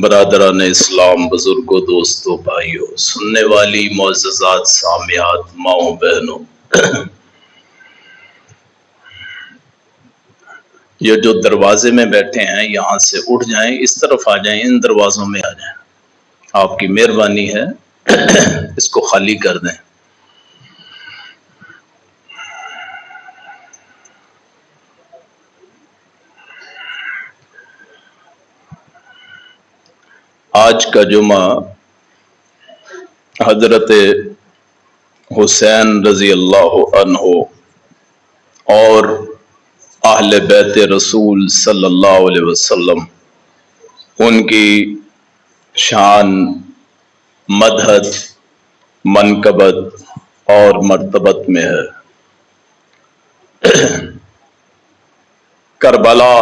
برادران اسلام، بزرگوں، دوستوں، بھائیوں، سننے والی معززات سامعات، ماؤں بہنوں، یہ جو دروازے میں بیٹھے ہیں یہاں سے اٹھ جائیں، اس طرف آ جائیں، ان دروازوں میں آ جائیں، آپ کی مہربانی ہے اس کو خالی کر دیں۔ آج کا جمعہ حضرت حسین رضی اللہ عنہ اور اہل بیت رسول صلی اللہ علیہ وسلم ان کی شان، مدحت، منقبت اور مرتبت میں ہے۔ کربلا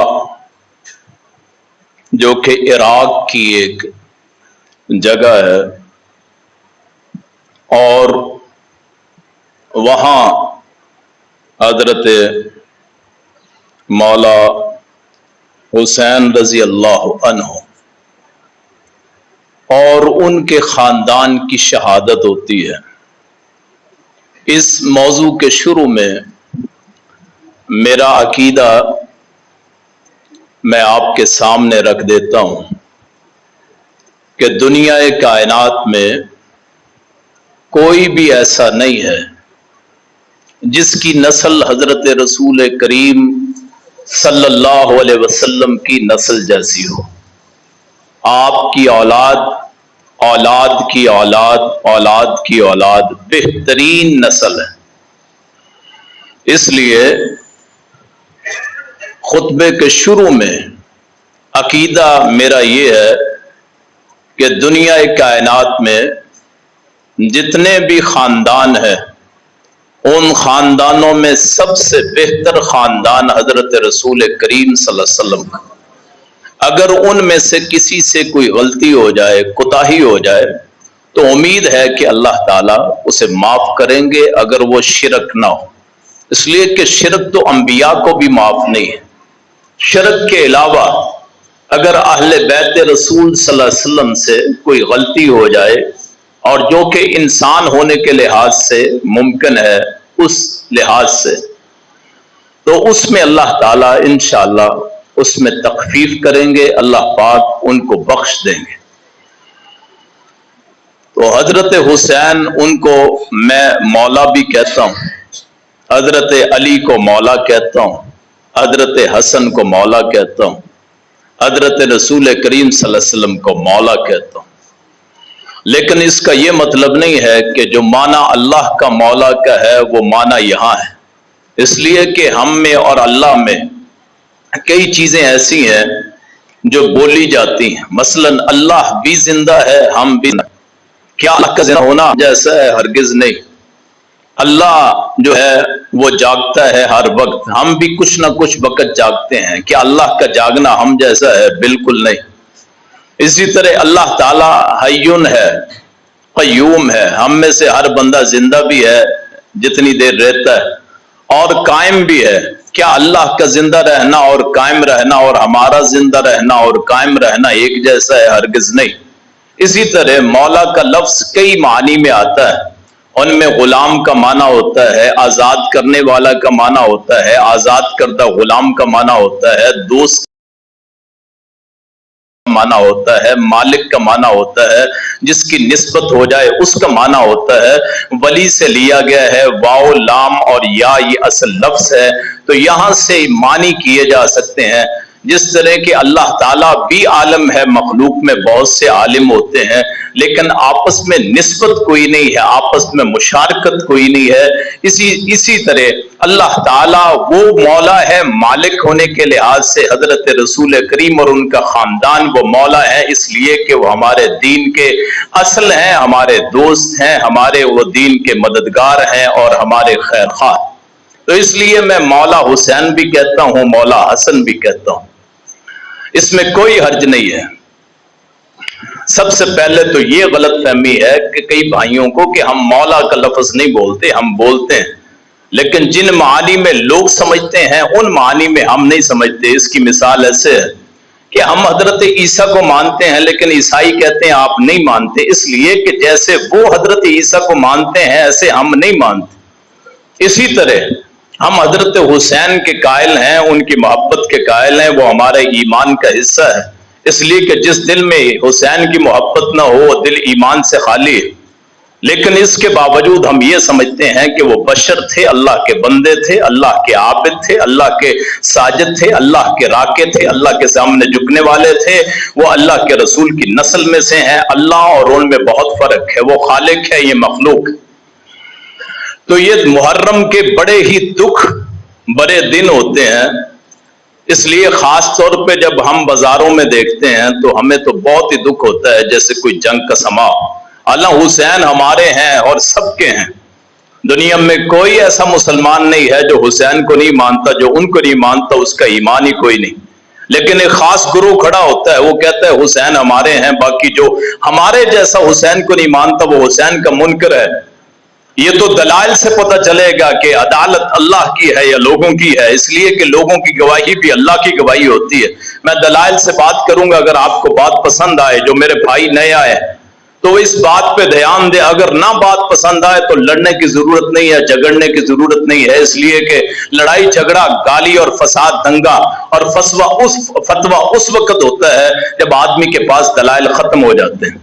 جو کہ عراق کی ایک جگہ ہے، اور وہاں حضرت مولا حسین رضی اللہ عنہ اور ان کے خاندان کی شہادت ہوتی ہے۔ اس موضوع کے شروع میں میرا عقیدہ میں آپ کے سامنے رکھ دیتا ہوں کہ دنیا کائنات میں کوئی بھی ایسا نہیں ہے جس کی نسل حضرت رسول کریم صلی اللہ علیہ وسلم کی نسل جیسی ہو۔ آپ کی اولاد، اولاد کی اولاد، اولاد کی اولاد بہترین نسل ہے۔ اس لیے خطبے کے شروع میں عقیدہ میرا یہ ہے کہ دنیا کائنات میں جتنے بھی خاندان ہیں، ان خاندانوں میں سب سے بہتر خاندان حضرت رسول کریم صلی اللہ علیہ وسلم کا۔ اگر ان میں سے کسی سے کوئی غلطی ہو جائے، کوتاہی ہو جائے، تو امید ہے کہ اللہ تعالیٰ اسے معاف کریں گے اگر وہ شرک نہ ہو۔ اس لیے کہ شرک تو انبیاء کو بھی معاف نہیں ہے۔ شرک کے علاوہ اگر اہل بیت رسول صلی اللہ علیہ وسلم سے کوئی غلطی ہو جائے، اور جو کہ انسان ہونے کے لحاظ سے ممکن ہے، اس لحاظ سے تو اس میں اللہ تعالیٰ انشاءاللہ اس میں تخفیف کریں گے، اللہ پاک ان کو بخش دیں گے۔ تو حضرت حسین، ان کو میں مولا بھی کہتا ہوں، حضرت علی کو مولا کہتا ہوں، حضرت حسن کو مولا کہتا ہوں، حضرت رسول کریم صلی اللہ علیہ وسلم کو مولا کہتا ہوں۔ لیکن اس کا یہ مطلب نہیں ہے کہ جو معنی اللہ کا مولا کا ہے وہ معنی یہاں ہے۔ اس لیے کہ ہم میں اور اللہ میں کئی چیزیں ایسی ہیں جو بولی جاتی ہیں۔ مثلا اللہ بھی زندہ ہے، ہم بھی نہیں۔ کیا اللہ کا زندہ ہونا جیسا ہے؟ ہرگز نہیں۔ اللہ جو ہے وہ جاگتا ہے ہر وقت، ہم بھی کچھ نہ کچھ وقت جاگتے ہیں۔ کیا اللہ کا جاگنا ہم جیسا ہے؟ بالکل نہیں۔ اسی طرح اللہ تعالیٰ حیون ہے، قیوم ہے، ہم میں سے ہر بندہ زندہ بھی ہے جتنی دیر رہتا ہے، اور قائم بھی ہے۔ کیا اللہ کا زندہ رہنا اور قائم رہنا اور ہمارا زندہ رہنا اور قائم رہنا ایک جیسا ہے؟ ہرگز نہیں۔ اسی طرح مولا کا لفظ کئی معنی میں آتا ہے۔ ان میں غلام کا معنی ہوتا ہے، آزاد کرنے والا کا معنی ہوتا ہے، آزاد کردہ غلام کا معنی ہوتا ہے، دوست معنی ہوتا ہے، مالک کا معنی ہوتا ہے، جس کی نسبت ہو جائے اس کا معنی ہوتا ہے۔ ولی سے لیا گیا ہے، واو، لام اور یا یہ اصل لفظ ہے، تو یہاں سے معنی کیے جا سکتے ہیں۔ جس طرح کہ اللہ تعالیٰ بھی عالم ہے، مخلوق میں بہت سے عالم ہوتے ہیں، لیکن آپس میں نسبت کوئی نہیں ہے، آپس میں مشارکت کوئی نہیں ہے۔ اسی طرح اللہ تعالیٰ وہ مولا ہے، مالک ہونے کے لحاظ سے حضرت رسول کریم اور ان کا خاندان وہ مولا ہے، اس لیے کہ وہ ہمارے دین کے اصل ہیں، ہمارے دوست ہیں، ہمارے وہ دین کے مددگار ہیں اور ہمارے خیر خواہ۔ تو اس لیے میں مولا حسین بھی کہتا ہوں، مولا حسن بھی کہتا ہوں، اس میں کوئی حرج نہیں ہے۔ سب سے پہلے تو یہ غلط فہمی ہے کہ کئی بھائیوں کو کہ ہم مولا کا لفظ نہیں بولتے، ہم بولتے ہیں، لیکن جن معانی میں لوگ سمجھتے ہیں ان معانی میں ہم نہیں سمجھتے۔ اس کی مثال ایسے ہے کہ ہم حضرت عیسیٰ کو مانتے ہیں لیکن عیسائی کہتے ہیں آپ نہیں مانتے، اس لیے کہ جیسے وہ حضرت عیسیٰ کو مانتے ہیں ایسے ہم نہیں مانتے۔ اسی طرح ہم حضرت حسین کے قائل ہیں، ان کی محبت کے قائل ہیں، وہ ہمارے ایمان کا حصہ ہے، اس لیے کہ جس دل میں حسین کی محبت نہ ہو وہ دل ایمان سے خالی ہے۔ لیکن اس کے باوجود ہم یہ سمجھتے ہیں کہ وہ بشر تھے، اللہ کے بندے تھے، اللہ کے عابد تھے، اللہ کے ساجد تھے، اللہ کے راکع تھے، اللہ کے سامنے جھکنے والے تھے، وہ اللہ کے رسول کی نسل میں سے ہیں۔ اللہ اور ان میں بہت فرق ہے، وہ خالق ہے، یہ مخلوق ہے۔ تو یہ محرم کے بڑے ہی دکھ بڑے دن ہوتے ہیں، اس لیے خاص طور پہ جب ہم بازاروں میں دیکھتے ہیں تو ہمیں تو بہت ہی دکھ ہوتا ہے، جیسے کوئی جنگ کا سما۔ اللہ حسین ہمارے ہیں اور سب کے ہیں، دنیا میں کوئی ایسا مسلمان نہیں ہے جو حسین کو نہیں مانتا، جو ان کو نہیں مانتا اس کا ایمان ہی کوئی نہیں۔ لیکن ایک خاص گروہ کھڑا ہوتا ہے، وہ کہتا ہے حسین ہمارے ہیں، باقی جو ہمارے جیسا حسین کو نہیں مانتا وہ حسین کا منکر ہے۔ یہ تو دلائل سے پتہ چلے گا کہ عدالت اللہ کی ہے یا لوگوں کی ہے، اس لیے کہ لوگوں کی گواہی بھی اللہ کی گواہی ہوتی ہے۔ میں دلائل سے بات کروں گا، اگر آپ کو بات پسند آئے، جو میرے بھائی نئے آئے تو اس بات پہ دھیان دے، اگر نہ بات پسند آئے تو لڑنے کی ضرورت نہیں ہے، جھگڑنے کی ضرورت نہیں ہے، اس لیے کہ لڑائی جھگڑا، گالی اور فساد، دنگا اور فتویٰ اس وقت ہوتا ہے جب آدمی کے پاس دلائل ختم ہو جاتے ہیں۔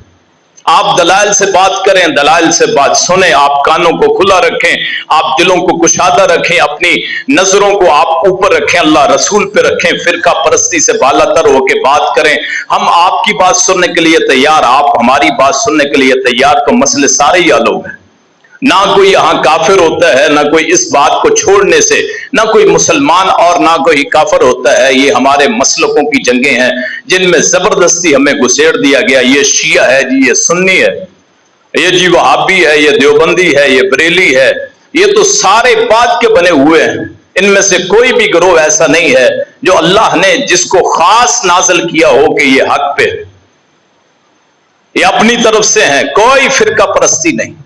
آپ دلائل سے بات کریں، دلائل سے بات سنیں، آپ کانوں کو کھلا رکھیں، آپ دلوں کو کشادہ رکھیں، اپنی نظروں کو آپ اوپر رکھیں، اللہ رسول پہ رکھیں، فرقہ پرستی سے بالا تر ہو کے بات کریں۔ ہم آپ کی بات سننے کے لیے تیار، آپ ہماری بات سننے کے لیے تیار، تو مسئلے سارے ہی حل ہو گئے۔ نہ کوئی یہاں کافر ہوتا ہے، نہ کوئی اس بات کو چھوڑنے سے، نہ کوئی مسلمان اور نہ کوئی کافر ہوتا ہے۔ یہ ہمارے مسلکوں کی جنگیں ہیں جن میں زبردستی ہمیں گھسیڑ دیا گیا، یہ شیعہ ہے جی، یہ سنی ہے، یہ جی وہابی ہے، یہ دیوبندی ہے، یہ بریلی ہے، یہ تو سارے بعد کے بنے ہوئے ہیں۔ ان میں سے کوئی بھی گروہ ایسا نہیں ہے جو اللہ نے جس کو خاص نازل کیا ہو کہ یہ حق پہ، یہ اپنی طرف سے ہیں، کوئی فرقہ پرستی نہیں۔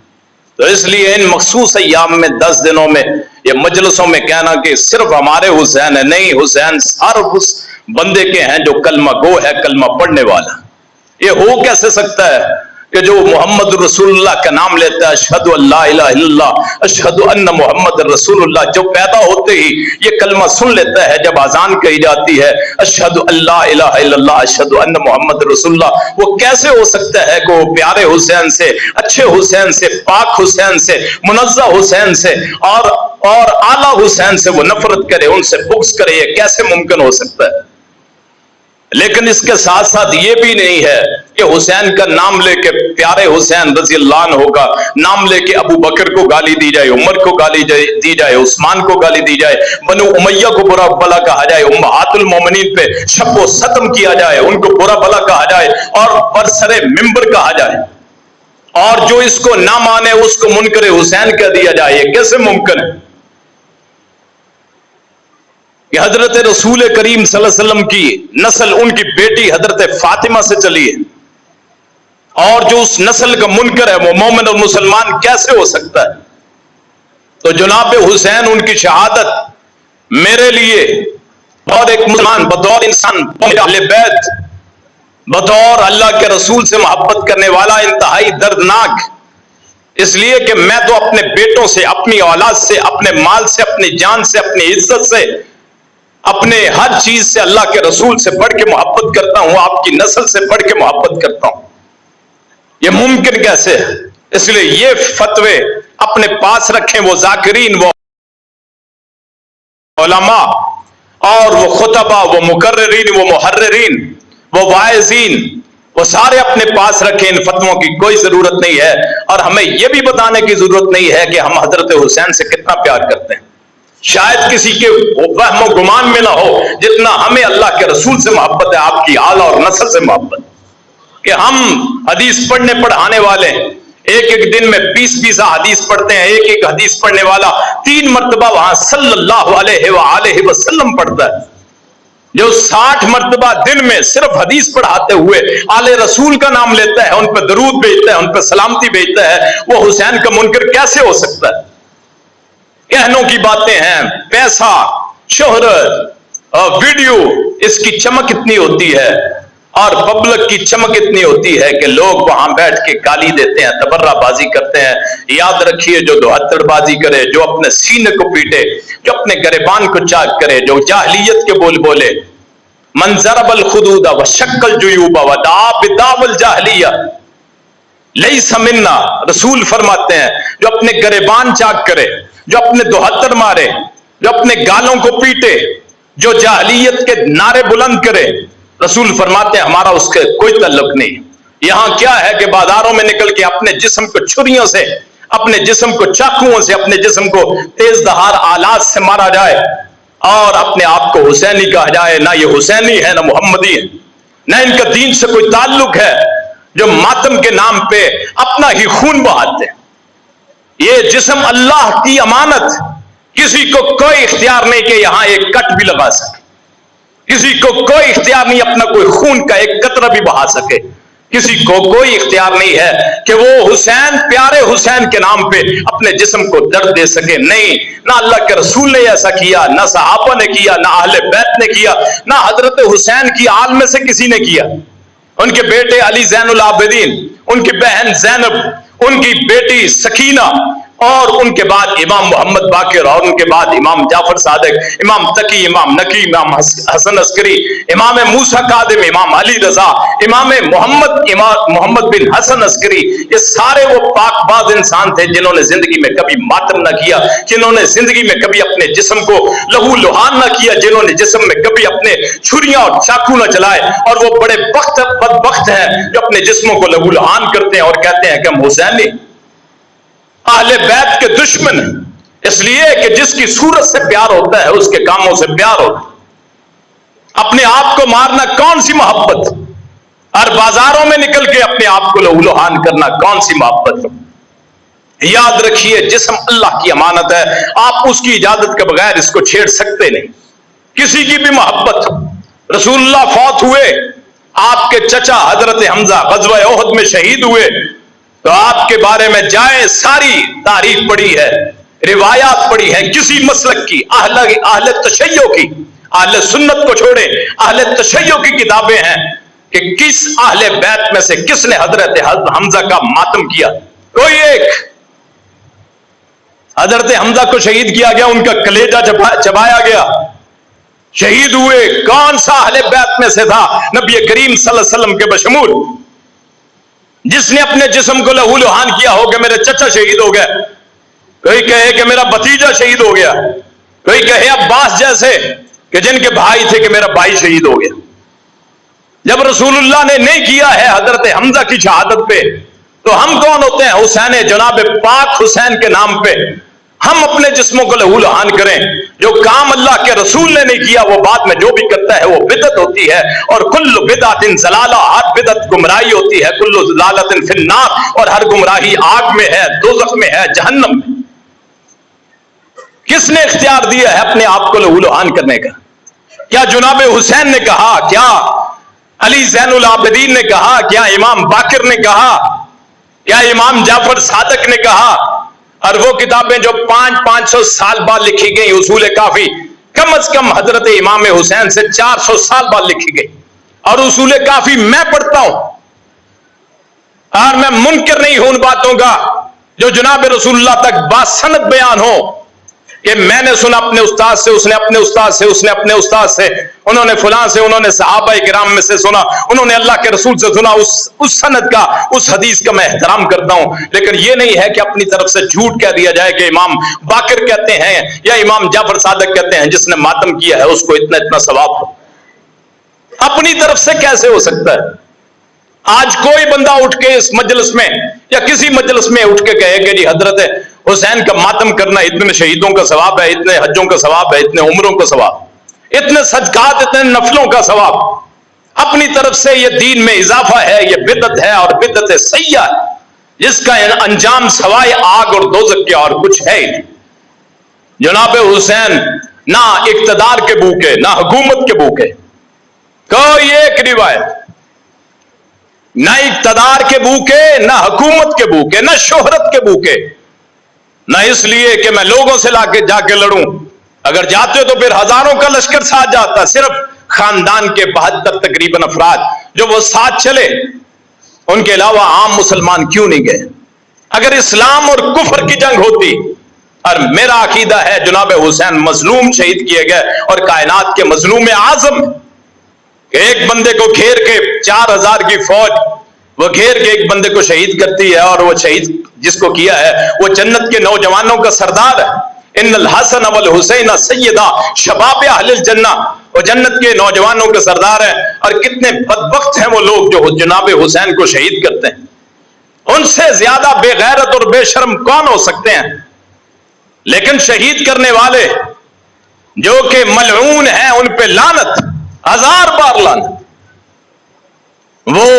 تو اس لیے ان مخصوص ایام میں 10 دنوں میں یہ مجلسوں میں کہنا کہ صرف ہمارے حسین ہے، نہیں، حسین ہر اس بندے کے ہیں جو کلمہ گو ہے، کلمہ پڑھنے والا۔ یہ ہو کیسے سکتا ہے کہ جو محمد رسول اللہ کا نام لیتا ہے، اشہد ان لا الہ الا اللہ، اشہد ان محمد رسول اللہ، جو پیدا ہوتے ہی یہ کلمہ سن لیتا ہے، جب اذان کہی جاتی ہے اشہد ان لا الہ الا اللہ، اشہد ان محمد رسول اللہ، وہ کیسے ہو سکتا ہے کہ وہ پیارے حسین سے، اچھے حسین سے، پاک حسین سے، منزہ حسین سے اور اعلیٰ حسین سے وہ نفرت کرے، ان سے بغض کرے؟ یہ کیسے ممکن ہو سکتا ہے؟ لیکن اس کے ساتھ ساتھ یہ بھی نہیں ہے کہ حسین کا نام لے کے، پیارے حسین رضی اللہ عنہ کا نام لے کے ابو بکر کو گالی دی جائے، عمر کو گالی دی جائے، عثمان کو گالی دی جائے، بنو امیہ کو برا بھلا کہا جائے، امہات المومنین پہ شب و ستم کیا جائے، ان کو برا بھلا کہا جائے اور برسر ممبر کہا جائے، اور جو اس کو نہ مانے اس کو منکر حسین کہہ دیا جائے؟ یہ کیسے ممکن ہے؟ کہ حضرت رسول کریم صلی اللہ علیہ وسلم کی نسل ان کی بیٹی حضرت فاطمہ سے چلی ہے، اور جو اس نسل کا منکر ہے وہ مومن اور مسلمان کیسے ہو سکتا ہے؟ تو جناب حسین، ان کی شہادت میرے لیے اور ایک مسلمان، بطور انسان، اہل بیت، بطور اللہ کے رسول سے محبت کرنے والا، انتہائی دردناک، اس لیے کہ میں تو اپنے بیٹوں سے، اپنی اولاد سے، اپنے مال سے، اپنی جان سے، اپنی عزت سے، اپنے ہر چیز سے اللہ کے رسول سے بڑھ کے محبت کرتا ہوں، آپ کی نسل سے بڑھ کے محبت کرتا ہوں۔ یہ ممکن کیسے ہے؟ اس لیے یہ فتوے اپنے پاس رکھیں، وہ ذاکرین، وہ علماء اور وہ خطبہ، وہ مقررین، وہ محررین، وہ واعظین، وہ سارے اپنے پاس رکھیں۔ ان فتووں کی کوئی ضرورت نہیں ہے، اور ہمیں یہ بھی بتانے کی ضرورت نہیں ہے کہ ہم حضرت حسین سے کتنا پیار کرتے ہیں۔ شاید کسی کے وہم و گمان میں نہ ہو جتنا ہمیں اللہ کے رسول سے محبت ہے، آپ کی آل اور نسل سے محبت، کہ ہم حدیث پڑھنے پڑھانے والے ہیں، ایک ایک دن میں 20 حدیث پڑھتے ہیں، ایک ایک حدیث پڑھنے والا 3 مرتبہ وہاں صلی اللہ علیہ وآلہ وسلم پڑھتا ہے، جو 60 مرتبہ دن میں صرف حدیث پڑھاتے ہوئے آل رسول کا نام لیتا ہے، ان پہ درود بھیجتا ہے، ان پہ سلامتی بھیجتا ہے، وہ حسین کا منکر کیسے ہو سکتا ہے؟ کہنوں کی باتیں ہیں، پیسہ، شہرت ویڈیو اس کی چمک اتنی ہوتی ہے اور پبلک کی چمک اتنی ہوتی ہے کہ لوگ وہاں بیٹھ کے گالی دیتے ہیں، تبرہ بازی کرتے ہیں۔ یاد رکھیے، جو دوہتڑ بازی کرے، جو اپنے سینے کو پیٹے، جو اپنے گریبان کو چاک کرے، جو جاہلیت کے بول بولے، من ضرب الخدود وشق الجیوب ودعا بدعوی الجاہلیہ لیس منا، رسول فرماتے ہیں جو اپنے گریبان چاک کرے، جو اپنے دوہتڑ مارے، جو اپنے گالوں کو پیٹے، جو جاہلیت کے نعرے بلند کرے، رسول فرماتے ہیں ہمارا اس کے کوئی تعلق نہیں۔ یہاں کیا ہے کہ بازاروں میں نکل کے اپنے جسم کو چھریوں سے، اپنے جسم کو چاقوؤں سے، اپنے جسم کو تیز دھار آلات سے مارا جائے اور اپنے آپ کو حسینی کہا جائے۔ نہ یہ حسینی ہے، نہ محمدی ہے، نہ ان کا دین سے کوئی تعلق ہے، جو ماتم کے نام پہ اپنا ہی خون بہاتے ہیں۔ یہ جسم اللہ کی امانت، کسی کو کوئی اختیار نہیں کہ یہاں ایک کٹ بھی لگا سکے، کسی کو کوئی اختیار نہیں اپنا کوئی خون کا ایک قطرہ بھی بہا سکے، کسی کو کوئی اختیار نہیں ہے کہ وہ حسین، پیارے حسین کے نام پہ اپنے جسم کو درد دے سکے۔ نہیں، نہ اللہ کے رسول نے ایسا کیا، نہ صحابہ نے کیا، نہ اہل بیت نے کیا، نہ حضرت حسین کی آل میں سے کسی نے کیا۔ ان کے بیٹے علی زین العابدین، ان کی بہن زینب، ان کی بیٹی سکینہ، اور ان کے بعد امام محمد باقر، اور ان کے بعد امام جعفر صادق، امام تقی، امام نقی، امام حسن عسکری، امام موسیٰ کاظم، امام علی رضا، امام محمد بن حسن عسکری، یہ سارے وہ پاک باز انسان تھے جنہوں نے زندگی میں کبھی ماتم نہ کیا، جنہوں نے زندگی میں کبھی اپنے جسم کو لہو لہان نہ کیا، جنہوں نے جسم میں کبھی اپنے چھریاں اور چاقو نہ چلائے، اور وہ بڑے بدبخت ہیں جو اپنے جسموں کو لہو لہان کرتے ہیں اور کہتے ہیں کہ ہم حسینی، اہل بیت کے دشمن، اس لیے کہ جس کی صورت سے پیار ہوتا ہے اس کے کاموں سے پیار ہوتا ہے۔ اپنے آپ کو مارنا کون سی محبت، اور بازاروں میں نکل کے اپنے آپ کو لہو لہان کرنا کون سی محبت۔ یاد رکھیے، جسم اللہ کی امانت ہے، آپ اس کی اجازت کے بغیر اس کو چھیڑ سکتے نہیں۔ کسی کی بھی محبت، رسول اللہ فوت ہوئے، آپ کے چچا حضرت حمزہ غزوہ احد میں شہید ہوئے، تو آپ کے بارے میں جائیں، ساری تاریخ پڑھی ہے، روایات پڑھی ہے، کسی مسلک کی، اہل تشیع کی، اہل سنت کو چھوڑیں، اہل تشیع کی کتابیں ہیں کہ کس اہل بیت میں سے کس نے حضرت حمزہ کا ماتم کیا۔ کوئی ایک، حضرت حمزہ کو شہید کیا گیا، ان کا کلیجہ چبایا گیا، شہید ہوئے، کون سا اہل بیت میں سے تھا نبی کریم صلی اللہ علیہ وسلم کے بشمول جس نے اپنے جسم کو لہو لہان کیا ہو کہ میرے چچا شہید ہو گئے، کوئی کہے کہ میرا بھتیجا شہید ہو گیا، کوئی کہے عباس جیسے کہ جن کے بھائی تھے کہ میرا بھائی شہید ہو گیا۔ جب رسول اللہ نے نہیں کیا ہے حضرت حمزہ کی شہادت پہ، تو ہم کون ہوتے ہیں حسین، جناب پاک حسین کے نام پہ ہم اپنے جسموں کو لہو لہان کریں؟ جو کام اللہ کے رسول نے نہیں کیا وہ بعد میں جو بھی کرتا ہے وہ بدعت ہوتی ہے، اور کل بدعت ضلالہ، ہر بدعت گمراہی ہوتی ہے، کل ضلالۃ فی النار، اور ہر گمراہی آگ میں ہے، دوزخ میں ہے، جہنم میں۔ کس نے اختیار دیا ہے اپنے آپ کو لہو لہان کرنے کا؟ کیا جناب حسین نے کہا؟ کیا علی زین العابدین نے کہا؟ کیا امام باقر نے کہا؟ کیا امام جعفر صادق نے کہا؟ اور وہ کتابیں جو 500 سال بعد لکھی گئی، اصول کافی، کم از کم حضرت امام حسین سے 400 سال بعد لکھی گئی، اور اصول کافی میں پڑھتا ہوں، اور میں منکر نہیں ہوں ان باتوں کا جو جناب رسول اللہ تک باسند بیان ہو کہ میں نے سنا اپنے استاد سے، اس نے اپنے استاد سے، اس نے اپنے استاد سے، انہوں نے فلاں سے، انہوں نے صحابہ کرام میں سے سنا، انہوں نے اللہ کے رسول سے سنا۔ اس سند کا، اس حدیث کا میں احترام کرتا ہوں، لیکن یہ نہیں ہے کہ اپنی طرف سے جھوٹ کہہ دیا جائے کہ امام باقر کہتے ہیں یا امام جعفر صادق کہتے ہیں جس نے ماتم کیا ہے اس کو اتنا اتنا ثواب ہو۔ اپنی طرف سے کیسے ہو سکتا ہے؟ آج کوئی بندہ اٹھ کے اس مجلس میں یا کسی مجلس میں اٹھ کے کہے کہ جی حضرت حسین کا ماتم کرنا اتنے شہیدوں کا ثواب ہے، اتنے حجوں کا ثواب ہے، اتنے عمروں کا ثواب، اتنے صدقات، اتنے نفلوں کا ثواب، اپنی طرف سے یہ دین میں اضافہ ہے، یہ بدعت ہے، اور بدعت سیئہ جس کا انجام سوائے آگ اور دوزخ کے اور کچھ ہے ہی نہیں۔ جناب حسین نہ اقتدار کے بھوکے، نہ حکومت کے بھوکے، کوئی ایک روایت، نہ اقتدار کے بھوکے، نہ حکومت کے بھوکے، نہ شہرت کے بھوکے، نہ اس لیے کہ میں لوگوں سے جا کے لڑوں، اگر جاتے تو پھر ہزاروں کا لشکر ساتھ جاتا، صرف خاندان کے 72 تقریباً افراد جو وہ ساتھ چلے، ان کے علاوہ عام مسلمان کیوں نہیں گئے؟ اگر اسلام اور کفر کی جنگ ہوتی، اور میرا عقیدہ ہے جناب حسین مظلوم شہید کیے گئے اور کائنات کے مظلوم اعظم، ایک بندے کو گھیر کے 4000 کی فوج وہ گھیر کے ایک بندے کو شہید کرتی ہے، اور وہ شہید جس کو کیا ہے وہ جنت کے نوجوانوں کا سردار ہے۔ ان الحسن والحسین سیدا شباب اہل الجنہ، وہ جنت کے نوجوانوں کے سردار ہیں۔ اور کتنے بدبخت ہیں وہ لوگ جو جناب حسین کو شہید کرتے ہیں، ان سے زیادہ بے غیرت اور بے شرم کون ہو سکتے ہیں؟ لیکن شہید کرنے والے جو کہ ملعون ہیں، ان پہ لعنت، 1000 بار لعنت۔ وہ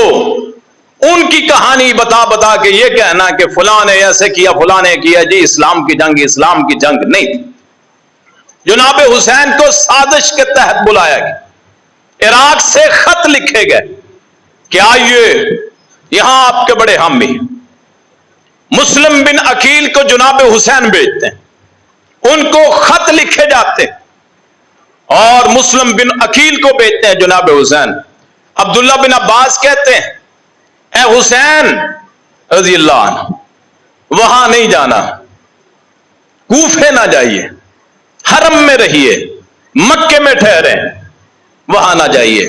ان کی کہانی بتا بتا کے یہ کہنا کہ فلاں نے ایسے کیا، فلاں نے کیا، جی اسلام کی جنگ اسلام کی جنگ نہیں تھی۔ جناب حسین کو سازش کے تحت بلایا گیا، عراق سے خط لکھے گئے کہ آئیے یہاں آپ کے بڑے حامی مسلم بن عقیل کو جناب حسین بھیجتے ہیں، ان کو خط لکھے جاتے ہیں اور مسلم بن عقیل کو بھیجتے ہیں جناب حسین۔ عبداللہ بن عباس کہتے ہیں اے حسین رضی اللہ عنہ، وہاں نہیں جانا، کوفے نہ جائیے، حرم میں رہیے، مکے میں ٹھہرے، وہاں نہ جائیے۔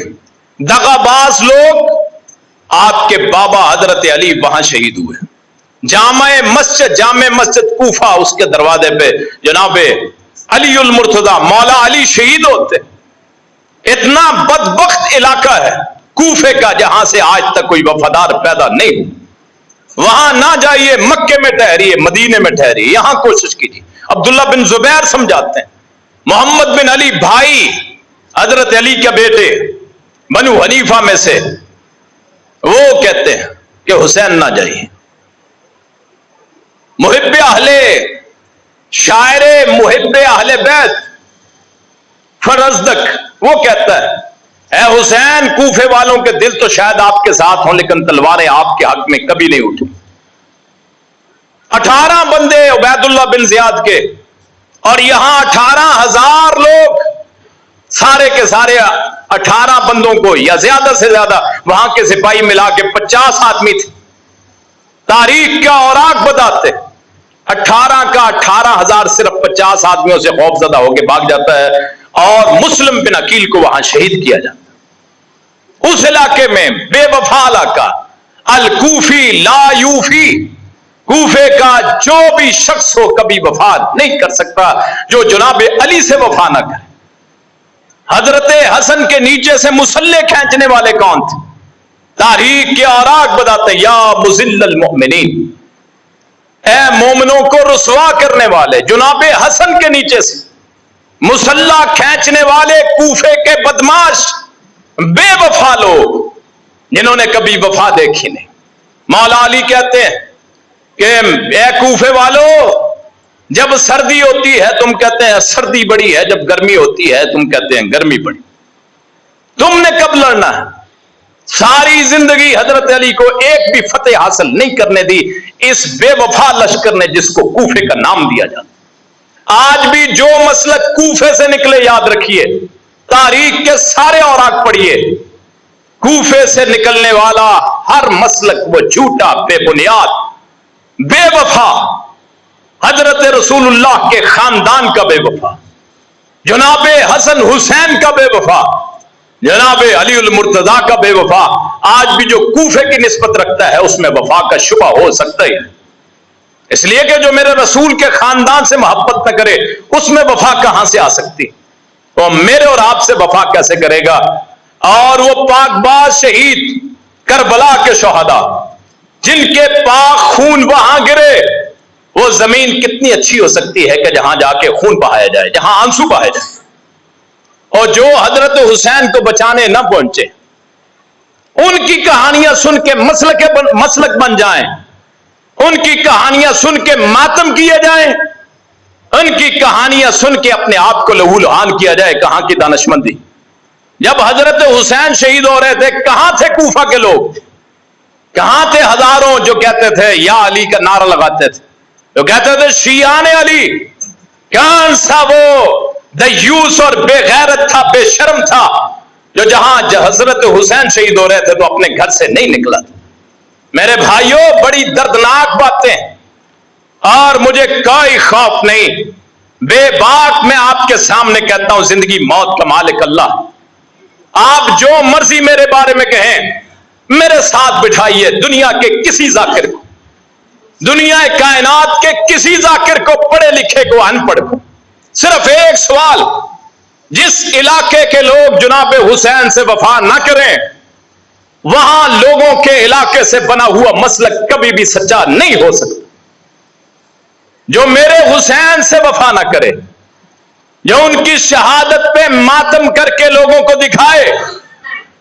دغاباز لوگ، آپ کے بابا حضرت علی وہاں شہید ہوئے، جامع مسجد کوفہ، اس کے دروازے پہ جناب علی المرتضی مولا علی شہید ہوتے۔ اتنا بدبخت علاقہ ہے کوفے کا جہاں سے آج تک کوئی وفادار پیدا نہیں ہو، وہاں نہ جائیے، مکے میں ٹھہریے، مدینے میں ٹھہریے، یہاں کوشش کیجیے۔ عبداللہ بن زبیر سمجھاتے ہیں، محمد بن علی بھائی حضرت علی کے بیٹے بنو حنیفہ میں سے، وہ کہتے ہیں کہ حسین نہ جائیے۔ محب اہل شاعر محب اہل بیت فرزدق وہ کہتا ہے اے حسین، کوفے والوں کے دل تو شاید آپ کے ساتھ ہوں، لیکن تلواریں آپ کے حق میں کبھی نہیں اٹھی۔ 18 بندے عبید اللہ بن زیاد کے، اور یہاں 18,000 لوگ، سارے کے سارے 18 بندوں کو یا زیادہ سے زیادہ وہاں کے سپاہی ملا کے 50 آدمی تھے۔ تاریخ کا اوراق بتاتے 18 کا 18,000 صرف 50 آدمیوں سے خوف زدہ ہو کے بھاگ جاتا ہے، اور مسلم بن عقیل کو وہاں شہید کیا جاتا ہے۔ اس علاقے میں بے وفا علاقہ، الکوفی لا یوفی، کوفے کا جو بھی شخص ہو کبھی وفا نہیں کر سکتا جو جناب علی سے وفا نہ کرے۔ حضرت حسن کے نیچے سے مسلح کھینچنے والے کون تھے؟ تاریخ کے اوراق بتاتے یا مذل المؤمنین، اے مومنوں کو رسوا کرنے والے، جناب حسن کے نیچے سے مسلح کھینچنے والے کوفے کے بدماش بے وفا لوگ جنہوں نے کبھی وفا دیکھی نہیں۔ مولا علی کہتے ہیں کہ اے کوفے والو، جب سردی ہوتی ہے تم کہتے ہیں سردی بڑی ہے، جب گرمی ہوتی ہے تم کہتے ہیں گرمی بڑی، تم نے کب لڑنا ہے؟ ساری زندگی حضرت علی کو ایک بھی فتح حاصل نہیں کرنے دی اس بے وفا لشکر نے جس کو کوفے کا نام دیا جاتا۔ آج بھی جو مسلک کوفے سے نکلے، یاد رکھیے، تاریخ کے سارے اوراق پڑھیے، کوفے سے نکلنے والا ہر مسلک وہ جھوٹا، بے بنیاد، بے وفا، حضرت رسول اللہ کے خاندان کا بے وفا، جناب حسن حسین کا بے وفا، جناب علی المرتضی کا بے وفا، آج بھی جو کوفے کی نسبت رکھتا ہے اس میں وفا کا شبہ ہو سکتا ہے، اس لیے کہ جو میرے رسول کے خاندان سے محبت نہ کرے اس میں وفا کہاں سے آ سکتی؟ وہ میرے اور آپ سے وفا کیسے کرے گا؟ اور وہ پاک باز شہید کربلا کے شہداء جن کے پاک خون وہاں گرے، وہ زمین کتنی اچھی ہو سکتی ہے کہ جہاں جا کے خون بہایا جائے، جہاں آنسو بہائے جائے، اور جو حضرت حسین کو بچانے نہ پہنچے ان کی کہانیاں سن کے مسلک بن جائیں، ان کی کہانیاں سن کے ماتم کیے جائیں، ان کی کہانیاں سن کے اپنے آپ کو لہو لہان کیا جائے، کہاں کی دانشمندی؟ جب حضرت حسین شہید ہو رہے تھے کہاں تھے کوفہ کے لوگ؟ کہاں تھے ہزاروں جو کہتے تھے یا علی کا نعرہ لگاتے تھے، جو کہتے تھے شیعان علی؟ کون سا وہ دیوس اور بے غیرت تھا، بے شرم تھا، جو جہاں حضرت حسین شہید ہو رہے تھے تو اپنے گھر سے نہیں نکلا تھا۔ میرے بھائیوں، بڑی دردناک باتیں، اور مجھے کوئی خوف نہیں، بے باک میں آپ کے سامنے کہتا ہوں، زندگی موت کا مالک اللہ۔ آپ جو مرضی میرے بارے میں کہیں، میرے ساتھ بٹھائیے دنیا کے کسی ذاکر کو، دنیا کائنات کے کسی ذاکر کو، پڑھے لکھے کو، ان پڑھ کو، صرف ایک سوال، جس علاقے کے لوگ جناب حسین سے وفا نہ کریں، وہاں لوگوں کے علاقے سے بنا ہوا مسلک کبھی بھی سچا نہیں ہو سکتا۔ جو میرے حسین سے وفا نہ کرے، جو ان کی شہادت پہ ماتم کر کے لوگوں کو دکھائے،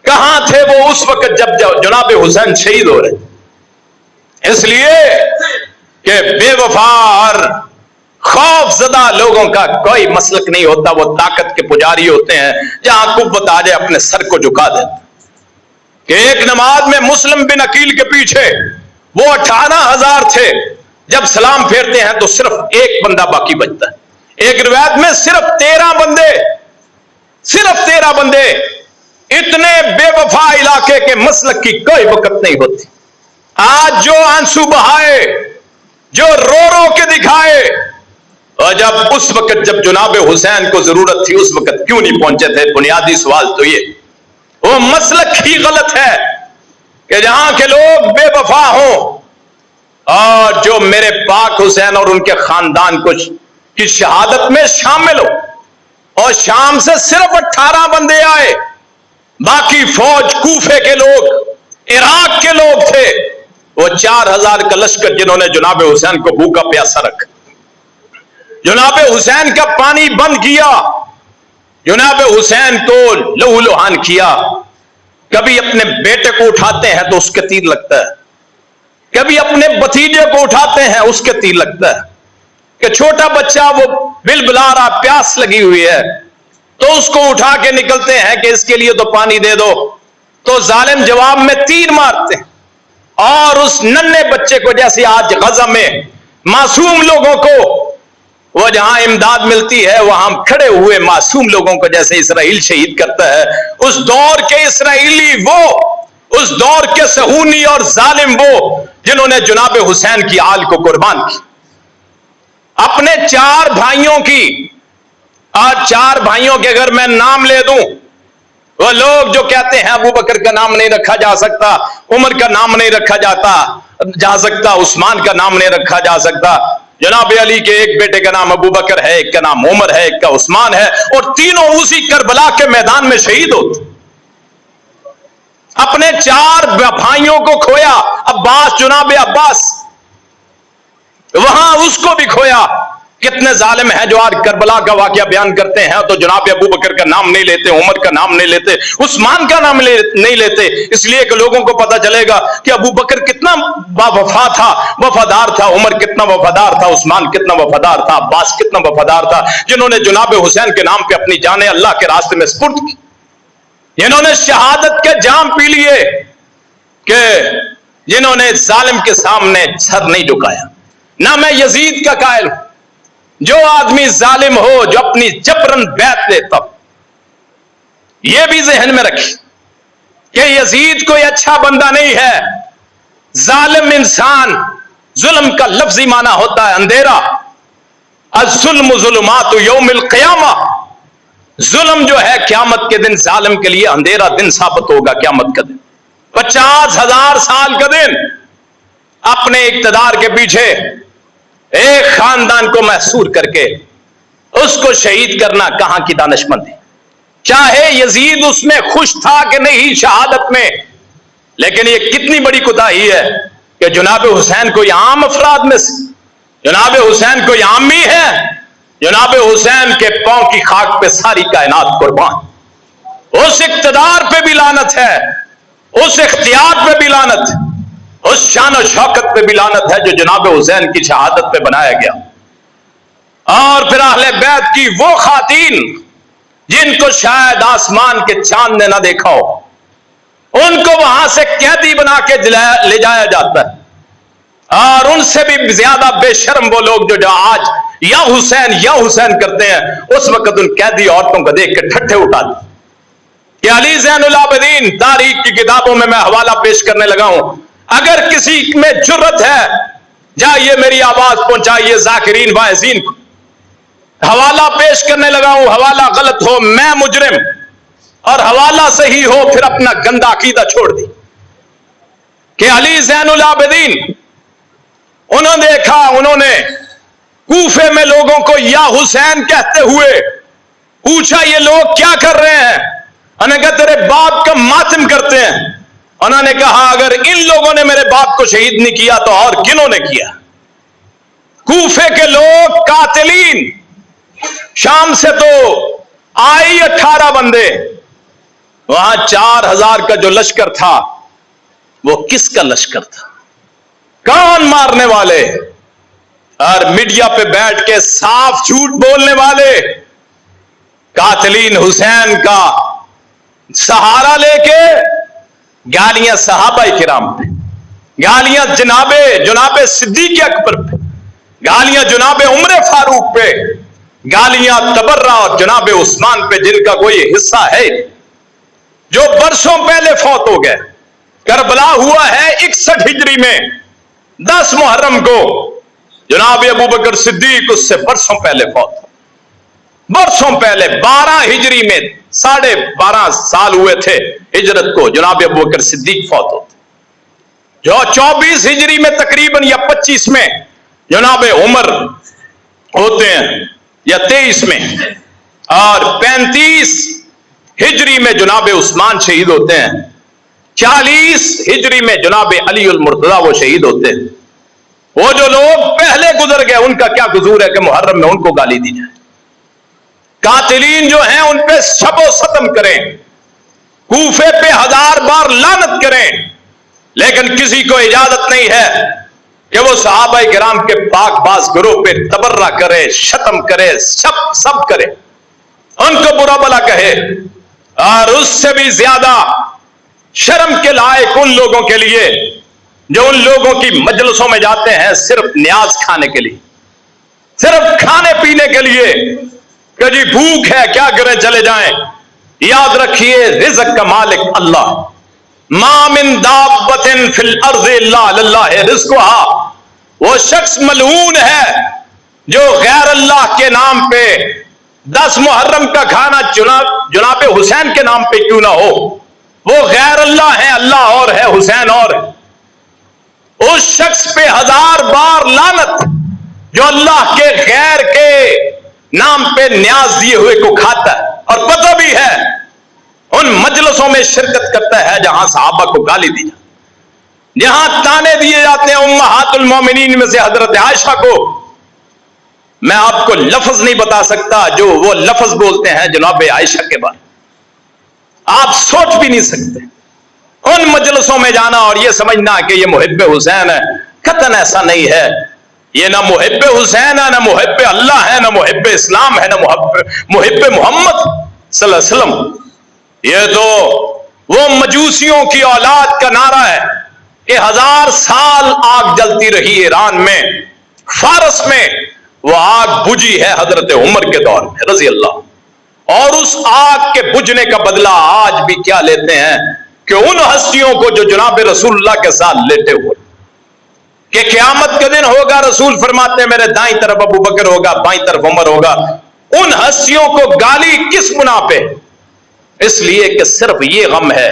کہاں تھے وہ اس وقت جب جناب حسین شہید ہو رہے؟ اس لیے کہ بے وفا اور خوف زدہ لوگوں کا کوئی مسلک نہیں ہوتا، وہ طاقت کے پجاری ہوتے ہیں، جہاں قوت آ جائے اپنے سر کو جھکا دیتے۔ کہ ایک نماز میں مسلم بن عقیل کے پیچھے وہ 18,000 تھے، جب سلام پھیرتے ہیں تو صرف ایک بندہ باقی بچتا ہے۔ ایک روایت میں صرف 13 بندے، اتنے بے وفا علاقے کے مسلک کی کوئی وقت نہیں ہوتی۔ آج جو آنسو بہائے، جو رو رو کے دکھائے، اور جب اس وقت جب جناب حسین کو ضرورت تھی اس وقت کیوں نہیں پہنچے تھے؟ بنیادی سوال تو یہ، وہ مسلک ہی غلط ہے کہ جہاں کے لوگ بے وفا ہوں، اور جو میرے پاک حسین اور ان کے خاندان کی شہادت میں شامل ہو، اور شام سے صرف 18 بندے آئے، باقی فوج کوفے کے لوگ، عراق کے لوگ تھے، وہ 4,000 کا لشکر جنہوں نے جناب حسین کو بھوکا پیاسا رکھا، جناب حسین کا پانی بند کیا، جناب حسین کو لہو لہان کیا۔ کبھی اپنے بیٹے کو اٹھاتے ہیں تو اس کے تیر لگتا ہے، کبھی اپنے بھتیجے کو اٹھاتے ہیں اس کے تیر لگتا ہے، کہ چھوٹا بچہ وہ بلبلا رہا، پیاس لگی ہوئی ہے، تو اس کو اٹھا کے نکلتے ہیں کہ اس کے لیے تو پانی دے دو، تو ظالم جواب میں تیر مارتے ہیں، اور اس ننھے بچے کو، جیسے آج غزہ میں معصوم لوگوں کو وہ جہاں امداد ملتی ہے، وہاں کھڑے ہوئے معصوم لوگوں کو جیسے اسرائیل شہید کرتا ہے، اس دور کے اسرائیلی وہ، اس دور کے صہیونی اور ظالم وہ جنہوں نے جناب حسین کی آل کو قربان کی، اپنے 4 بھائیوں کی، اور 4 بھائیوں کے اگر میں نام لے دوں، وہ لوگ جو کہتے ہیں ابو بکر کا نام نہیں رکھا جا سکتا، عمر کا نام نہیں رکھا جا سکتا، عثمان کا نام نہیں رکھا جا سکتا، جناب علی کے ایک بیٹے کا نام ابو بکر ہے، ایک کا نام عمر ہے، ایک کا عثمان ہے، اور تینوں اسی کربلا کے میدان میں شہید ہوتے۔ اپنے 4 بھائیوں کو کھویا، عباس، جناب عباس، وہاں اس کو بھی کھویا۔ کتنے ظالم ہیں جو آج کربلا کا واقعہ بیان کرتے ہیں تو جناب ابو بکر کا نام نہیں لیتے، عمر کا نام نہیں لیتے، عثمان کا نام نہیں لیتے، اس لیے کہ لوگوں کو پتا چلے گا کہ ابو بکر کتنا وفا تھا، وفادار تھا، عمر کتنا وفادار تھا، عثمان کتنا وفادار تھا، عباس کتنا وفادار تھا، جنہوں نے جناب حسین کے نام پہ اپنی جانیں اللہ کے راستے میں سپرد کی، جنہوں نے شہادت کے جام پی لیے، کہ جنہوں نے ظالم کے سامنے سر نہیں جھکایا۔ نہ میں یزید کا قائل ہوں، جو آدمی ظالم ہو، جو اپنی جبرن بیعت لیتا، یہ بھی ذہن میں رکھی کہ یزید کوئی اچھا بندہ نہیں ہے، ظالم انسان، ظلم کا لفظی معنی ہوتا ہے اندھیرا، الظلم ظلمات یوم القیامہ، ظلم جو ہے قیامت کے دن ظالم کے لیے اندھیرا دن ثابت ہوگا۔ قیامت کا دن 50,000 سال کا دن، اپنے اقتدار کے پیچھے ایک خاندان کو محصور کر کے اس کو شہید کرنا کہاں کی دانشمندی؟ چاہے یزید اس میں خوش تھا کہ نہیں شہادت میں، لیکن یہ کتنی بڑی کوتاہی ہے کہ جناب حسین کوئی عام افراد میں سے، جناب حسین کوئی عامی ہے، جناب حسین کے پاؤں کی خاک پہ ساری کائنات قربان۔ اس اقتدار پہ بھی لعنت ہے، اس اختیار پہ بھی لعنت، اس شان و شوکت پہ بھی لعنت ہے جو جناب حسین کی شہادت پہ بنایا گیا۔ اور پھر اہل بیت کی وہ خواتین جن کو شاید آسمان کے چاند نے نہ دیکھا ہو، ان کو وہاں سے قیدی بنا کے لے جایا جاتا ہے، اور ان سے بھی زیادہ بے شرم وہ لوگ جو آج یا حسین کرتے ہیں، اس وقت ان قیدی عورتوں کو دیکھ کے ٹھٹھے اٹھاتے کہ علی زین العابدین تاریخ کی کتابوں میں حوالہ پیش کرنے لگا ہوں، اگر کسی میں جرت ہے جائیے میری آواز پہنچائیے ذاکرین واعظین کو، حوالہ پیش کرنے لگا ہوں، حوالہ غلط ہو میں مجرم اور حوالہ صحیح ہو پھر اپنا گندا عقیدہ چھوڑ دی کہ علی زین العابدین انہوں نے کوفے میں لوگوں کو یا حسین کہتے ہوئے پوچھا یہ لوگ کیا کر رہے ہیں؟ انہوں نے کہا تیرے باپ کا ماتم کرتے ہیں۔ انہوں نے کہا اگر ان لوگوں نے میرے باپ کو شہید نہیں کیا تو اور کنہوں نے کیا؟ کوفے کے لوگ قاتلین، شام سے تو آئی 18 بندے، وہاں 4000 کا جو لشکر تھا وہ کس کا لشکر تھا؟ کون مارنے والے؟ اور میڈیا پہ بیٹھ کے صاف جھوٹ بولنے والے قاتلین حسین کا سہارا لے کے گالیاں صحابہ کرام پہ، گالیاں جناب صدیق اکبر پہ، گالیاں جناب عمر فاروق پہ، گالیاں تبرہ اور جناب عثمان پہ جن کا کوئی حصہ ہے، جو برسوں پہلے فوت ہو گئے۔ کربلا ہوا ہے 61 ہجری میں 10 محرم کو، جناب ابو بکر صدیق اس سے برسوں پہلے فوت ہو، برسوں پہلے 12 ہجری میں 12.5 سال ہوئے تھے ہجرت کو، جناب ابو بکر صدیق فوت ہوتے، جو 24 ہجری میں تقریباً یا 25 میں جناب عمر ہوتے ہیں یا 23 میں، اور 35 ہجری میں جناب عثمان شہید ہوتے ہیں، 40 ہجری میں جناب علی المرتضیٰ وہ شہید ہوتے ہیں۔ وہ جو لوگ پہلے گزر گئے ان کا کیا قصور ہے کہ محرم میں ان کو گالی دی جائے؟ قاتلین جو ہیں ان پہ شب و ستم کریں، کوفے پہ 1000 بار لعنت کریں، لیکن کسی کو اجازت نہیں ہے کہ وہ صحابہ کرام کے پاک باز گروہ پہ تبرہ کرے، شتم کرے، سب کرے، ان کو برا بلا کہے۔ اور اس سے بھی زیادہ شرم کے لائق ان لوگوں کے لیے جو ان لوگوں کی مجلسوں میں جاتے ہیں صرف نیاز کھانے کے لیے، صرف کھانے پینے کے لیے کہ جی بھوک ہے کیا کریں چلے جائیں۔ یاد رکھیے رزق کا مالک اللہ، ما من دابۃ فی الارض الا للہ رزقھا، وہ شخص ملعون ہے جو غیر اللہ کے نام پہ 10 محرم کا کھانا جناب حسین کے نام پہ کیوں نہ ہو، وہ غیر اللہ ہے، اللہ اور ہے حسین اور ہے۔ اس شخص پہ 1000 بار لعنت جو اللہ کے غیر کے نام پہ نیاز دیے ہوئے کو کھاتا ہے اور پتہ بھی ہے ان مجلسوں میں شرکت کرتا ہے جہاں صحابہ کو گالی دی جاتی، جہاں تانے دیے جاتے ہیں امہات المومنین میں سے حضرت عائشہ کو۔ میں آپ کو لفظ نہیں بتا سکتا جو وہ لفظ بولتے ہیں جناب عائشہ کے بارے، آپ سوچ بھی نہیں سکتے۔ ان مجلسوں میں جانا اور یہ سمجھنا کہ یہ محب حسین ہے، قطعاً ایسا نہیں ہے۔ یہ نہ محب حسین ہے، نہ محب اللہ ہے، نہ محب اسلام ہے، نہ محب محمد صلی اللہ علیہ وسلم۔ یہ تو وہ مجوسیوں کی اولاد کا نعرہ ہے کہ 1000 سال آگ جلتی رہی ایران میں، فارس میں وہ آگ بجھی ہے حضرت عمر کے دور میں رضی اللہ، اور اس آگ کے بجھنے کا بدلہ آج بھی کیا لیتے ہیں کہ ان ہستیوں کو جو جناب رسول اللہ کے ساتھ لیٹے ہوئے، کہ قیامت کا دن ہوگا رسول فرماتے ہیں میرے دائیں طرف ابو بکر ہوگا، بائیں طرف عمر ہوگا، ان ہستیوں کو گالی کس گناہ پہ؟ اس لیے کہ صرف یہ غم ہے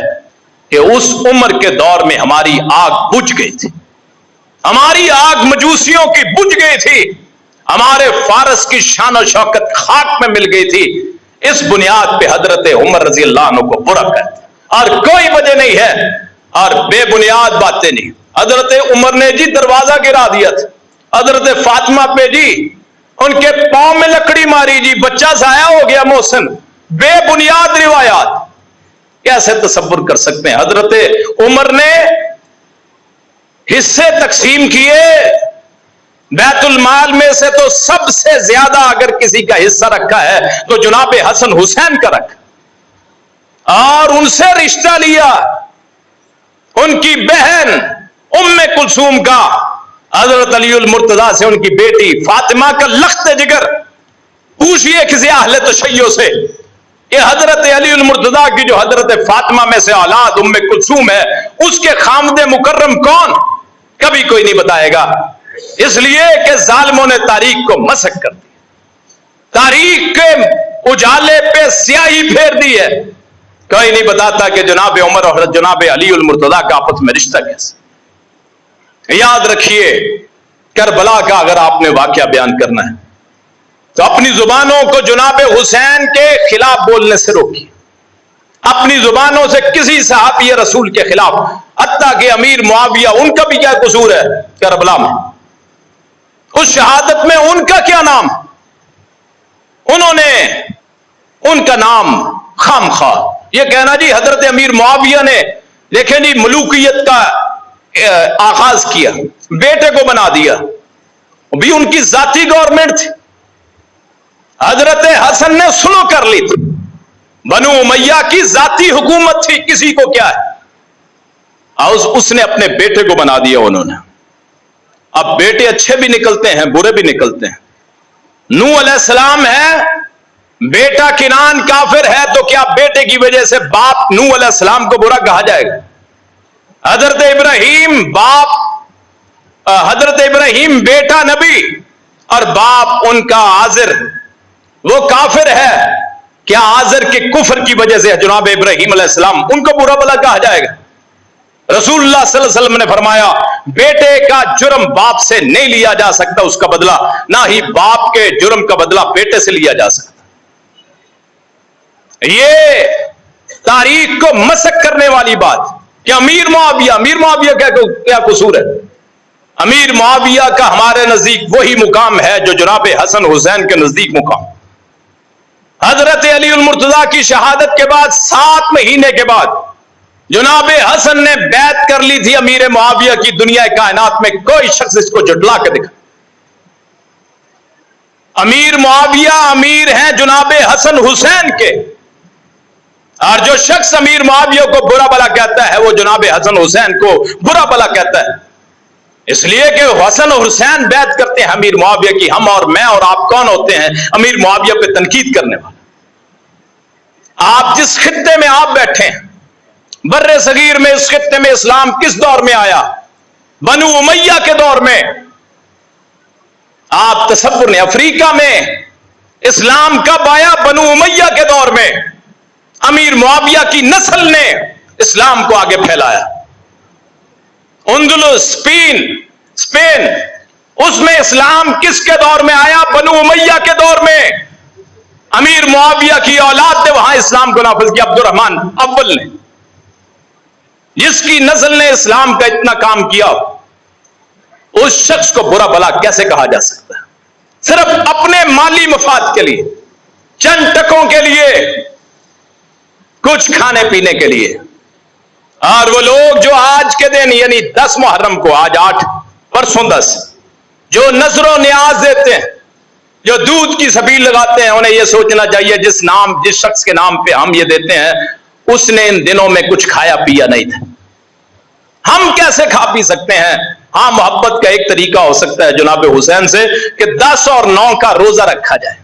کہ اس عمر کے دور میں ہماری آگ بجھ گئی تھی، ہماری آگ مجوسیوں کی بجھ گئی تھی، ہمارے فارس کی شان و شوکت خاک میں مل گئی تھی۔ اس بنیاد پہ حضرت عمر رضی اللہ عنہ کو برا کہتے اور کوئی وجہ نہیں ہے اور بے بنیاد باتیں نہیں۔ حضرت عمر نے جی دروازہ گرا دیا تھا، حضرت فاطمہ پہ جی ان کے پاؤں میں لکڑی ماری، جی بچہ ضائع ہو گیا محسن، بے بنیاد روایات کیسے تصور کر سکتے ہیں؟ حضرت عمر نے حصے تقسیم کیے بیت المال میں سے، تو سب سے زیادہ اگر کسی کا حصہ رکھا ہے تو جناب حسن حسین کا رکھا، اور ان سے رشتہ لیا ان کی بہن ام کلثوم کا، حضرت علی المرتضیٰ سے ان کی بیٹی فاطمہ کا لخت جگر پوچھئے کسی اہل تشیع سے کہ حضرت علی المرتضیٰ کی جو حضرت فاطمہ میں سے اولاد ام کلثوم ہے اس کے خامد مکرم کون؟ کبھی کوئی نہیں بتائے گا، اس لیے کہ ظالموں نے تاریخ کو مسخ کر دی، تاریخ کے اجالے پہ سیاہی پھیر دی ہے۔ کوئی نہیں بتاتا کہ جناب عمر اور جناب علی المرتضیٰ کا آپس میں رشتہ کیسے۔ یاد رکھیے کربلا کا اگر آپ نے واقعہ بیان کرنا ہے تو اپنی زبانوں کو جناب حسین کے خلاف بولنے سے روکیے، اپنی زبانوں سے کسی صحابی رسول کے خلاف، حتیٰ کہ امیر معاویہ ان کا بھی کیا قصور ہے کربلا میں، اس شہادت میں ان کا کیا نام؟ انہوں نے ان کا نام خام خواہ یہ کہنا جی حضرت امیر معاویہ نے دیکھیں جی ملوکیت کا آغاز کیا، بیٹے کو بنا دیا، بھی ان کی ذاتی گورنمنٹ تھی، حضرت حسن نے سلو کر لی تھی، بنو امیہ کی ذاتی حکومت تھی، کسی کو کیا ہے، اس نے اپنے بیٹے کو بنا دیا انہوں نے۔ اب بیٹے اچھے بھی نکلتے ہیں برے بھی نکلتے ہیں۔ نوح علیہ السلام ہے، بیٹا کنان کافر ہے تو کیا بیٹے کی وجہ سے باپ نوح علیہ السلام کو برا کہا جائے گا؟ حضرت ابراہیم بیٹا نبی اور باپ ان کا آزر وہ کافر ہے، کیا آزر کے کفر کی وجہ سے جناب ابراہیم علیہ السلام ان کو برا بلا کہا جائے گا؟ رسول اللہ صلی اللہ علیہ وسلم نے فرمایا بیٹے کا جرم باپ سے نہیں لیا جا سکتا اس کا بدلہ، نہ ہی باپ کے جرم کا بدلہ بیٹے سے لیا جا سکتا۔ یہ تاریخ کو مسخ کرنے والی بات کہ امیر معاویہ کیا قصور ہے؟ امیر معاویہ کا ہمارے نزدیک وہی مقام ہے جو جناب حسن حسین کے نزدیک مقام۔ حضرت علی المرتضیٰ کی شہادت کے بعد 7 مہینے کے بعد جناب حسن نے بیعت کر لی تھی امیر معاویہ کی، دنیا کائنات میں کوئی شخص اس کو جھٹلا کے دکھا۔ امیر معاویہ امیر ہیں جناب حسن حسین کے، اور جو شخص امیر معاویہ کو برا بلا کہتا ہے وہ جناب حسن حسین کو برا بلا کہتا ہے، اس لیے کہ حسن اور حسین بیعت کرتے ہیں امیر معاویہ کی۔ ہم اور میں اور آپ کون ہوتے ہیں امیر معاویہ پہ تنقید کرنے والے؟ آپ جس خطے میں آپ بیٹھے ہیں بر صغیر میں، اس خطے میں اسلام کس دور میں آیا؟ بنو امیہ کے دور میں۔ آپ تصور نے افریقہ میں اسلام کب آیا؟ بنو امیہ کے دور میں۔ امیر معاویہ کی نسل نے اسلام کو آگے پھیلایا۔ اندلس اسپین اس میں اسلام کس کے دور میں آیا؟ بنو امیہ کے دور میں۔ امیر معاویہ کی اولاد نے وہاں اسلام کو نافذ کیا، عبد الرحمن اول نے، جس کی نسل نے اسلام کا اتنا کام کیا، اس شخص کو برا بلا کیسے کہا جا سکتا ہے؟ صرف اپنے مالی مفاد کے لیے، چند ٹکوں کے لیے، کچھ کھانے پینے کے لیے۔ اور وہ لوگ جو آج کے دن یعنی 10 محرم کو، آج 8 پرسوں 10، جو نظر و نیاز دیتے ہیں، جو دودھ کی سبیل لگاتے ہیں، انہیں یہ سوچنا چاہیے جس شخص کے نام پہ ہم یہ دیتے ہیں اس نے ان دنوں میں کچھ کھایا پیا نہیں تھا۔ ہم کیسے کھا پی سکتے ہیں؟ ہاں، محبت کا ایک طریقہ ہو سکتا ہے جناب حسین سے کہ 10 اور 9 کا روزہ رکھا جائے،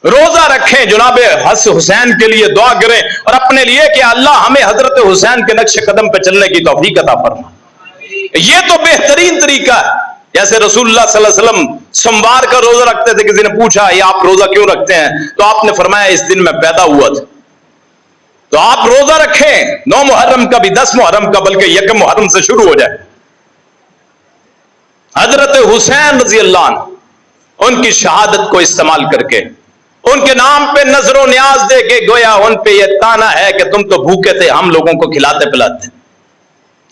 روزہ رکھیں، جناب حسین کے لیے دعا کریں اور اپنے لیے کہ اللہ ہمیں حضرت حسین کے نقش قدم پہ چلنے کی توفیق عطا فرما۔ یہ تو بہترین طریقہ ہے۔ جیسے رسول اللہ صلی اللہ علیہ وسلم سوموار کا روزہ رکھتے تھے، کسی نے پوچھا یہ آپ روزہ کیوں رکھتے ہیں؟ تو آپ نے فرمایا اس دن میں پیدا ہوا تھا۔ تو آپ روزہ رکھیں، 9 محرم کا بھی، 10 محرم کا، بلکہ 1 محرم سے شروع ہو جائے۔ حضرت حسین رضی اللہ عنہ ان کی شہادت کو استعمال کر کے، ان کے نام پہ نظر و نیاز دے کے، گویا ان پہ یہ تانا ہے کہ تم تو بھوکے تھے، ہم لوگوں کو کھلاتے پلاتے،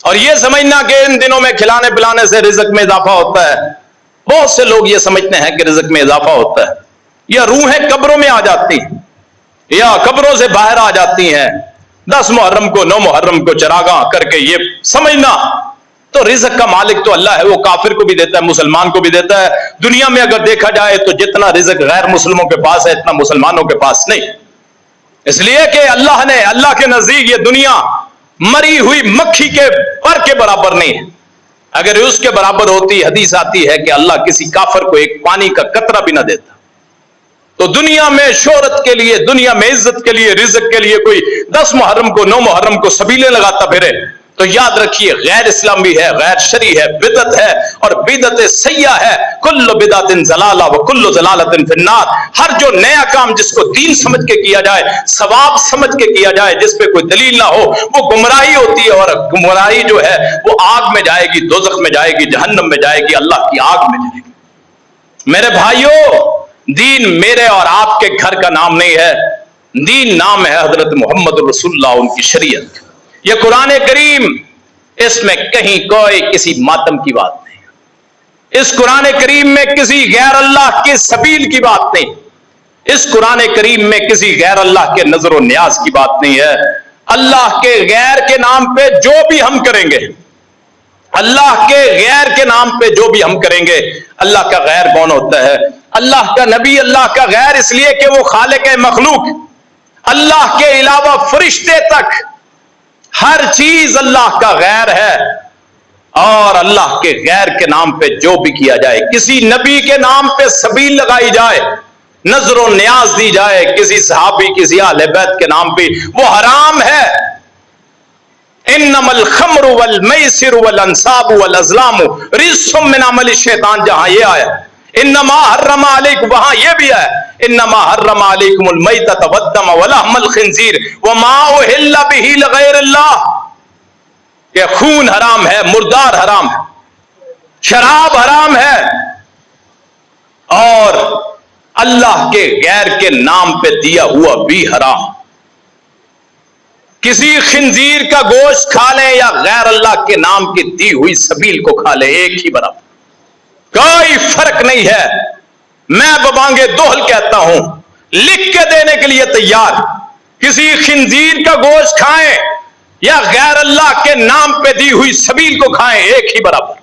اور یہ سمجھنا کہ ان دنوں میں کھلانے پلانے سے رزق میں اضافہ ہوتا ہے۔ بہت سے لوگ یہ سمجھتے ہیں کہ رزق میں اضافہ ہوتا ہے، یا روحیں قبروں میں آ جاتی ہیں یا قبروں سے باہر آ جاتی ہیں 10 محرم کو 9 محرم کو چراغاں کر کے، یہ سمجھنا تو رزق کا مالک تو اللہ ہے، وہ کافر کو بھی دیتا ہے، مسلمان کو بھی دیتا ہے۔ دنیا میں اگر دیکھا جائے تو جتنا رزق غیر مسلموں کے پاس ہے اتنا مسلمانوں کے پاس نہیں، اس لیے کہ اللہ کے نزدیک یہ دنیا مری ہوئی مکھی کے پر کے برابر نہیں ہے۔ اگر اس کے برابر ہوتی، حدیث آتی ہے کہ اللہ کسی کافر کو ایک پانی کا قطرہ بھی نہ دیتا۔ تو دنیا میں شہرت کے لیے، دنیا میں عزت کے لیے، رزق کے لیے کوئی 10 محرم کو 9 محرم کو سبیلے لگاتا پھرے تو یاد رکھیے غیر اسلامی ہے، غیر شرعی ہے، بدعت ہے، اور بدعت سیاح ہے۔ کل بدعت ضلالہ وکل ضلالۃ فی النار۔ ہر جو نیا کام جس کو دین سمجھ کے کیا جائے، ثواب سمجھ کے کیا جائے، جس پہ کوئی دلیل نہ ہو، وہ گمراہی ہوتی ہے، اور گمراہی جو ہے وہ آگ میں جائے گی، دوزخ میں جائے گی، جہنم میں جائے گی، اللہ کی آگ میں جائے گی۔ میرے بھائیوں، دین میرے اور آپ کے گھر کا نام نہیں ہے، دین نام ہے حضرت محمد رسول اللہ، ان کی شریعت۔ یہ قرآن کریم، اس میں کہیں کوئی کسی ماتم کی بات نہیں، اس قرآن کریم میں کسی غیر اللہ کے سبیل کی بات نہیں، اس قرآن کریم میں کسی غیر اللہ کے نظر و نیاز کی بات نہیں ہے۔ اللہ کے غیر کے نام پہ جو بھی ہم کریں گے، اللہ کے غیر کے نام پہ جو بھی ہم کریں گے، اللہ کا غیر کون ہوتا ہے؟ اللہ کا نبی اللہ کا غیر اس لیے کہ وہ خالق مخلوق، اللہ کے علاوہ فرشتے تک ہر چیز اللہ کا غیر ہے، اور اللہ کے غیر کے نام پہ جو بھی کیا جائے، کسی نبی کے نام پہ سبیل لگائی جائے، نظر و نیاز دی جائے کسی صحابی، کسی اہل بیت کے نام پہ، وہ حرام ہے۔ انما الخمر والمیسر والانصاب والازلام رجس من عمل الشیطان، جہاں یہ آیا انما حرم علیکم، وہاں یہ بھی ہے انما حرم علیکم المیتۃ والدم ولحم الخنزیر وما اہل بہ لغیر اللہ، کہ خون حرام ہے، مردار حرام ہے، شراب حرام ہے، اور اللہ کے غیر کے نام پہ دیا ہوا بھی حرام۔ کسی خنزیر کا گوشت کھا لیں یا غیر اللہ کے نام کی دی ہوئی سبیل کو کھا لیں، ایک ہی برابر، کوئی فرق نہیں ہے۔ میں ببانگے دوہل کہتا ہوں، لکھ کے دینے کے لیے تیار، کسی خنزیر کا گوشت کھائیں یا غیر اللہ کے نام پہ دی ہوئی سبیل کو کھائیں، ایک ہی برابر۔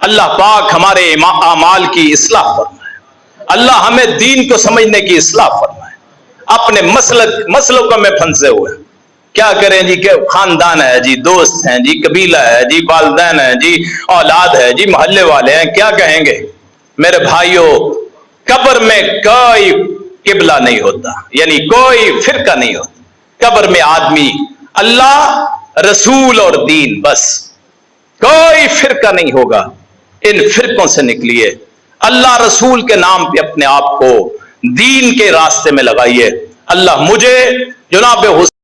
اللہ پاک ہمارے اعمال کی اصلاح فرمائے، اللہ ہمیں دین کو سمجھنے کی اصلاح فرمائے۔ اپنے مسلکوں میں پھنسے ہوئے کیا کریں جی، کہ خاندان ہے جی، دوست ہیں جی، قبیلہ ہے جی، والدین ہیں جی، اولاد ہے جی، محلے والے ہیں، کیا کہیں گے؟ میرے بھائیوں، قبر میں کوئی قبلہ نہیں ہوتا، یعنی کوئی فرقہ نہیں ہوتا۔ قبر میں آدمی، اللہ، رسول اور دین، بس، کوئی فرقہ نہیں ہوگا۔ ان فرقوں سے نکلیے، اللہ رسول کے نام پہ اپنے آپ کو دین کے راستے میں لگائیے۔ اللہ مجھے جناب حسین